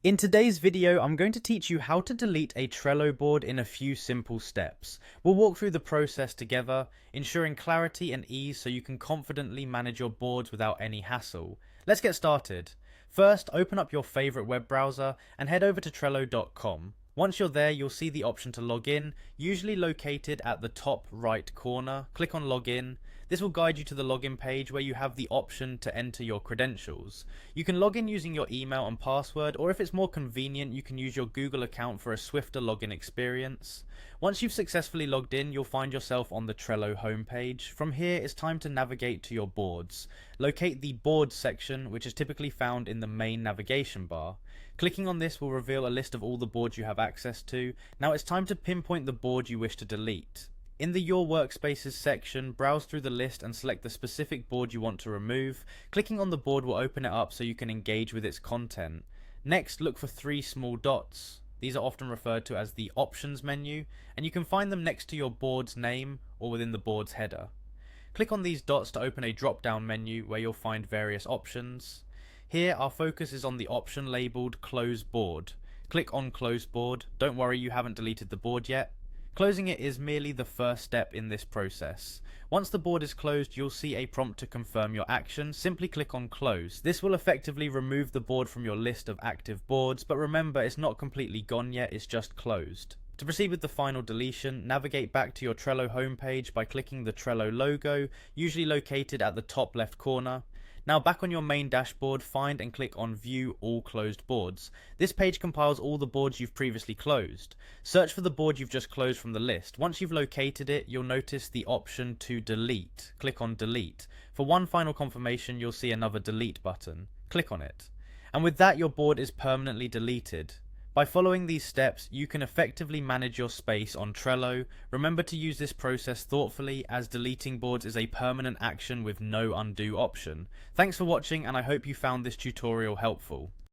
In today's video, I'm going to teach you how to delete a Trello board in a few simple steps. We'll walk through the process together, ensuring clarity and ease so you can confidently manage your boards without any hassle. Let's get started. First, open up your favorite web browser and head over to Trello.com. Once you're there, you'll see the option to log in, usually located at the top right corner. Click on Login. This will guide you to the login page where you have the option to enter your credentials. You can log in using your email and password, or if it's more convenient, you can use your Google account for a swifter login experience. Once you've successfully logged in, you'll find yourself on the Trello homepage. From here, it's time to navigate to your boards. Locate the Boards section, which is typically found in the main navigation bar. Clicking on this will reveal a list of all the boards you have access to. Now it's time to pinpoint the board you wish to delete. In the Your Workspaces section, browse through the list and select the specific board you want to remove. Clicking on the board will open it up so you can engage with its content. Next, look for three small dots. These are often referred to as the Options menu, and you can find them next to your board's name or within the board's header. Click on these dots to open a drop-down menu where you'll find various options. Here, our focus is on the option labelled Close Board. Click on Close Board. Don't worry, you haven't deleted the board yet. Closing it is merely the first step in this process. Once the board is closed, you'll see a prompt to confirm your action. Simply click on Close. This will effectively remove the board from your list of active boards, but remember, it's not completely gone yet, it's just closed. To proceed with the final deletion, navigate back to your Trello homepage by clicking the Trello logo, usually located at the top left corner. Now back on your main dashboard, find and click on View All Closed Boards. This page compiles all the boards you've previously closed. Search for the board you've just closed from the list. Once you've located it, you'll notice the option to delete. Click on Delete. For one final confirmation, you'll see another Delete button. Click on it. And with that, your board is permanently deleted. By following these steps, you can effectively manage your space on Trello. Remember to use this process thoughtfully, as deleting boards is a permanent action with no undo option. Thanks for watching, and I hope you found this tutorial helpful.